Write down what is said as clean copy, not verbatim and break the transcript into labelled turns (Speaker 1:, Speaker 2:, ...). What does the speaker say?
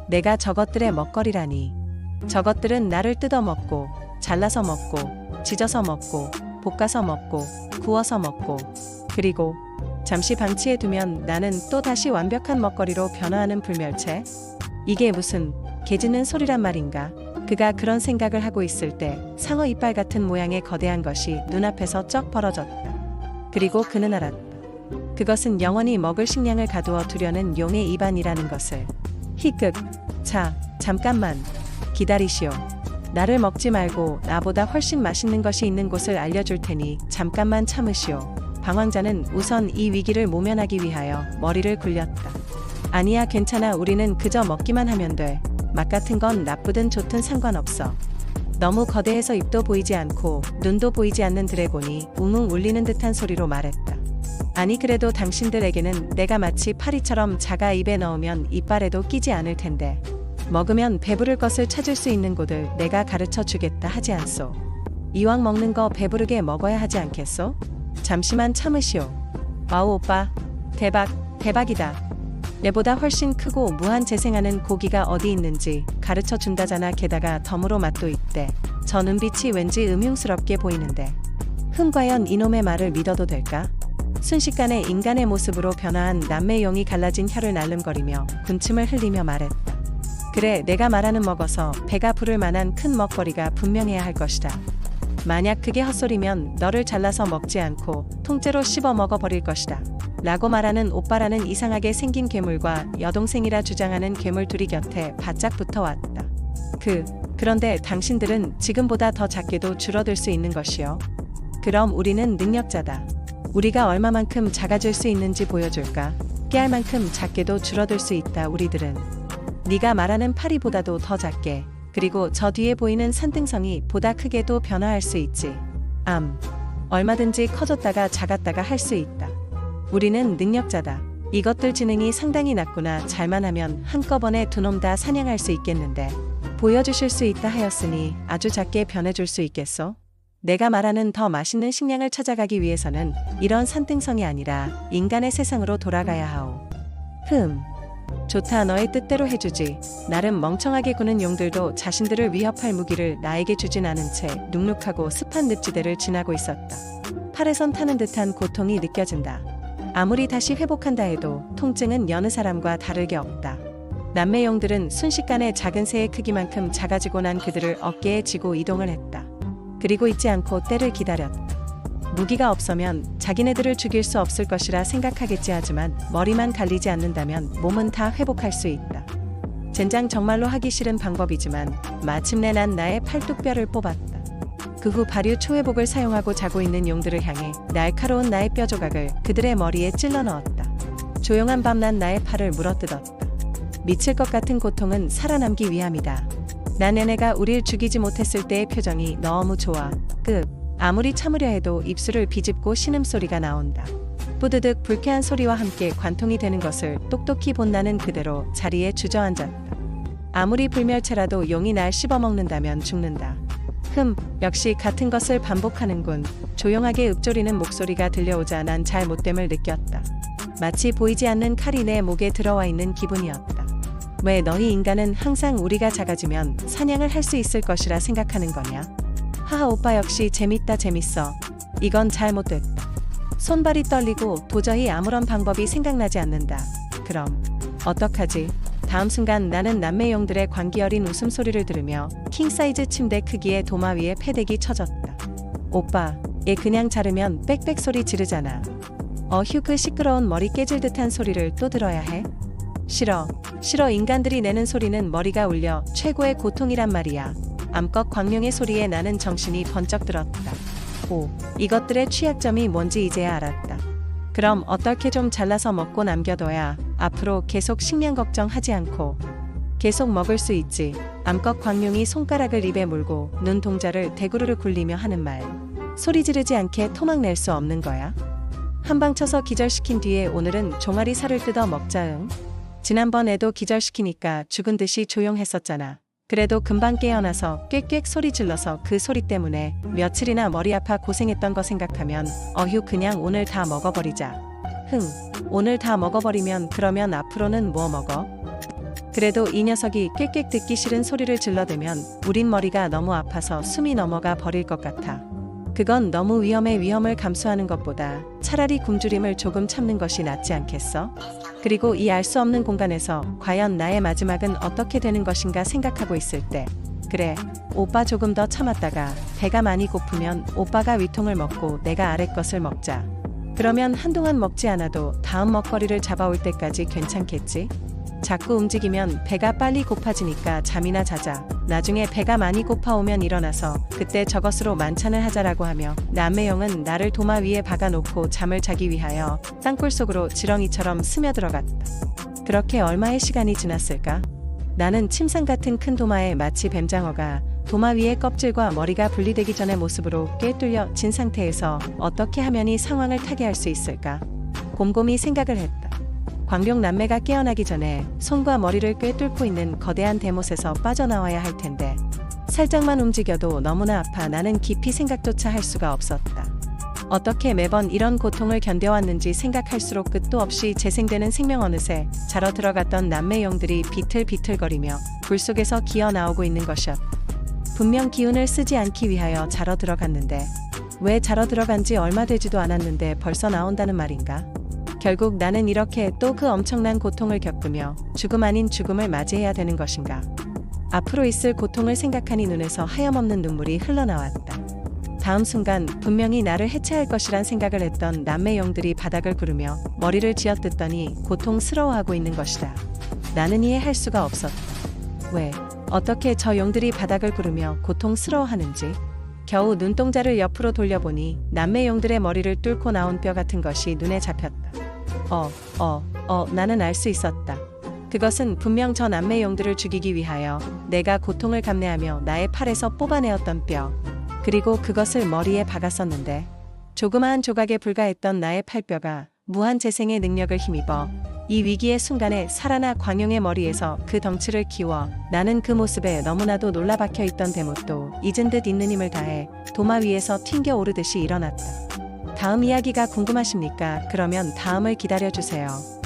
Speaker 1: 내가 저것들의 먹거리라니. 저것들은 나를 뜯어먹고, 잘라서 먹고, 지져서 먹고, 볶아서 먹고, 구워서 먹고, 그리고 잠시 방치해 두면 나는 또 다시 완벽한 먹거리로 변화하는 불멸체? 이게 무슨 개짖는 소리란 말인가? 그가 그런 생각을 하고 있을 때 상어 이빨 같은 모양의 거대한 것이 눈앞에서 쩍 벌어졌다. 그리고 그는 알았다. 그것은 영원히 먹을 식량을 가두어 두려는 용의 입안이라는 것을. 희극. 자, 잠깐만. 기다리시오. 나를 먹지 말고 나보다 훨씬 맛있는 것이 있는 곳을 알려줄 테니 잠깐만 참으시오. 방황자는 우선 이 위기를 모면하기 위하여 머리를 굴렸다. 아니야, 괜찮아. 우리는 그저 먹기만 하면 돼. 맛 같은 건 나쁘든 좋든 상관없어. 너무 거대해서 입도 보이지 않고 눈도 보이지 않는 드래곤이 웅웅 울리는 듯한 소리로 말했다. 아니, 그래도 당신들에게는 내가 마치 파리처럼 작아 입에 넣으면 이빨에도 끼지 않을 텐데. 먹으면 배부를 것을 찾을 수 있는 곳을 내가 가르쳐 주겠다 하지 않소. 이왕 먹는 거 배부르게 먹어야 하지 않겠소? 잠시만 참으시오. 와우, 오빠. 대박이다. 내보다 훨씬 크고 무한 재생하는 고기가 어디 있는지 가르쳐 준다잖아. 게다가 덤으로 맛도 있대. 저 눈빛이 왠지 음흉스럽게 보이는데. 과연 이놈의 말을 믿어도 될까? 순식간에 인간의 모습으로 변화한 남매용이 갈라진 혀를 날름거리며 군침을 흘리며 말했다. 그래, 내가 말하는 먹어서 배가 부를 만한 큰 먹거리가 분명해야 할 것이다. 만약 그게 헛소리면 너를 잘라서 먹지 않고 통째로 씹어 먹어버릴 것이다. 라고 말하는 오빠라는 이상하게 생긴 괴물과 여동생이라 주장하는 괴물 둘이 곁에 바짝 붙어왔다. 그런데 당신들은 지금보다 더 작게도 줄어들 수 있는 것이요. 그럼 우리는 능력자다. 우리가 얼마만큼 작아질 수 있는지 보여줄까? 깨알 만큼 작게도 줄어들 수 있다. 우리들은 네가 말하는 파리보다도 더 작게, 그리고 저 뒤에 보이는 산등성이 보다 크게도 변화할 수 있지. 얼마든지 커졌다가 작았다가 할 수 있다. 우리는 능력자다. 이것들 지능이 상당히 낮구나. 잘만 하면 한꺼번에 두 놈 다 사냥할 수 있겠는데. 보여주실 수 있다 하였으니 아주 작게 변해줄 수 있겠소? 내가 말하는 더 맛있는 식량을 찾아가기 위해서는 이런 산등성이 아니라 인간의 세상으로 돌아가야 하오. 좋다. 너의 뜻대로 해주지. 나름 멍청하게 구는 용들도 자신들을 위협할 무기를 나에게 주진 않은 채 눅눅하고 습한 늪지대를 지나고 있었다. 팔에선 타는 듯한 고통이 느껴진다. 아무리 다시 회복한다 해도 통증은 여느 사람과 다를 게 없다. 남매용들은 순식간에 작은 새의 크기만큼 작아지고 난 그들을 어깨에 지고 이동을 했다. 그리고 잊지 않고 때를 기다렸다. 무기가 없으면 자기네들을 죽일 수 없을 것이라 생각하겠지. 하지만 머리만 갈리지 않는다면 몸은 다 회복할 수 있다. 젠장, 정말로 하기 싫은 방법이지만 마침내 난 나의 팔뚝뼈를 뽑았다. 그 후 발유 초회복을 사용하고 자고 있는 용들을 향해 날카로운 나의 뼈 조각을 그들의 머리에 찔러 넣었다. 조용한 밤 난 나의 팔을 물어뜯었다. 미칠 것 같은 고통은 살아남기 위함이다. 난 얘네가 우릴 죽이지 못했을 때의 표정이 너무 좋아. 아무리 참으려 해도 입술을 비집고 신음소리가 나온다. 뿌드득 불쾌한 소리와 함께 관통이 되는 것을 똑똑히 본 나는 그대로 자리에 주저앉았다. 아무리 불멸체라도 용이 날 씹어먹는다면 죽는다. 역시 같은 것을 반복하는군. 조용하게 읊조리는 목소리가 들려오자 난 잘못됨을 느꼈다. 마치 보이지 않는 칼이 내 목에 들어와 있는 기분이었다. 왜 너희 인간은 항상 우리가 작아지면 사냥을 할 수 있을 것이라 생각하는 거냐? 하하, 오빠 역시 재밌어. 이건 잘못됐다. 손발이 떨리고 도저히 아무런 방법이 생각나지 않는다. 그럼 어떡하지? 다음 순간 나는 남매용들의 광기 어린 웃음소리를 들으며 킹사이즈 침대 크기의 도마 위에 패대기 쳐졌다. 오빠, 얘 그냥 자르면 빽빽 소리 지르잖아. 그 시끄러운 머리 깨질 듯한 소리를 또 들어야 해? 싫어. 인간들이 내는 소리는 머리가 울려 최고의 고통이란 말이야. 암컷 광룡의 소리에 나는 정신이 번쩍 들었다. 이것들의 취약점이 뭔지 이제야 알았다. 그럼 어떻게 좀 잘라서 먹고 남겨둬야 앞으로 계속 식량 걱정하지 않고 계속 먹을 수 있지. 암컷 광룡이 손가락을 입에 물고 눈 동자를 대구르르 굴리며 하는 말. 소리 지르지 않게 토막 낼 수 없는 거야? 한방 쳐서 기절시킨 뒤에 오늘은 종아리 살을 뜯어 먹자응. 지난번에도 기절시키니까 죽은 듯이 조용했었잖아. 그래도 금방 깨어나서 꽥꽥 소리 질러서 그 소리 때문에 며칠이나 머리 아파 고생했던 거 생각하면 그냥 오늘 다 먹어버리자. 오늘 다 먹어버리면 그러면 앞으로는 뭐 먹어? 그래도 이 녀석이 꽥꽥 듣기 싫은 소리를 질러대면 우린 머리가 너무 아파서 숨이 넘어가 버릴 것 같아. 그건 너무 위험을 감수하는 것보다 차라리 굶주림을 조금 참는 것이 낫지 않겠어? 그리고 이 알 수 없는 공간에서 과연 나의 마지막은 어떻게 되는 것인가 생각하고 있을 때, 그래, 오빠 조금 더 참았다가 배가 많이 고프면 오빠가 위통을 먹고 내가 아래 것을 먹자. 그러면 한동안 먹지 않아도 다음 먹거리를 잡아올 때까지 괜찮겠지? 자꾸 움직이면 배가 빨리 고파지니까 잠이나 자자. 나중에 배가 많이 고파오면 일어나서 그때 저것으로 만찬을 하자라고 하며 남매형은 나를 도마 위에 박아놓고 잠을 자기 위하여 땅굴 속으로 지렁이처럼 스며들어갔다. 그렇게 얼마의 시간이 지났을까? 나는 침상 같은 큰 도마에 마치 뱀장어가 도마 위의 껍질과 머리가 분리되기 전의 모습으로 꿰뚫려 진 상태에서 어떻게 하면 이 상황을 타게 할 수 있을까? 곰곰이 생각을 했다. 광룡 남매가 깨어나기 전에 손과 머리를 꿰뚫고 있는 거대한 대못에서 빠져나와야 할 텐데 살짝만 움직여도 너무나 아파 나는 깊이 생각조차 할 수가 없었다. 어떻게 매번 이런 고통을 견뎌왔는지 생각할수록 끝도 없이 재생되는 생명 어느새 자러 들어갔던 남매용들이 비틀비틀거리며 불 속에서 기어 나오고 있는 것이었다. 분명 기운을 쓰지 않기 위하여 자러 들어갔는데 왜 자러 들어간 지 얼마 되지도 않았는데 벌써 나온다는 말인가? 결국 나는 이렇게 또 그 엄청난 고통을 겪으며 죽음 아닌 죽음을 맞이해야 되는 것인가? 앞으로 있을 고통을 생각하니 눈에서 하염없는 눈물이 흘러나왔다. 다음 순간 분명히 나를 해체할 것이란 생각을 했던 남매용들이 바닥을 구르며 머리를 쥐어뜯더니 고통스러워하고 있는 것이다. 나는 이해할 수가 없었다. 왜, 어떻게 저 용들이 바닥을 구르며 고통스러워하는지? 겨우 눈동자를 옆으로 돌려보니 남매용들의 머리를 뚫고 나온 뼈 같은 것이 눈에 잡혔다. 나는 알 수 있었다. 그것은 분명 저 남매용들을 죽이기 위하여 내가 고통을 감내하며 나의 팔에서 뽑아내었던 뼈. 그리고 그것을 머리에 박았었는데 조그마한 조각에 불과했던 나의 팔뼈가 무한 재생의 능력을 힘입어 이 위기의 순간에 살아나 광룡의 머리에서 그 덩치를 키워 나는 그 모습에 너무나도 놀라 박혀 있던 대못도 잊은 듯 있는 힘을 다해 도마 위에서 튕겨 오르듯이 일어났다. 다음 이야기가 궁금하십니까? 그러면 다음을 기다려주세요.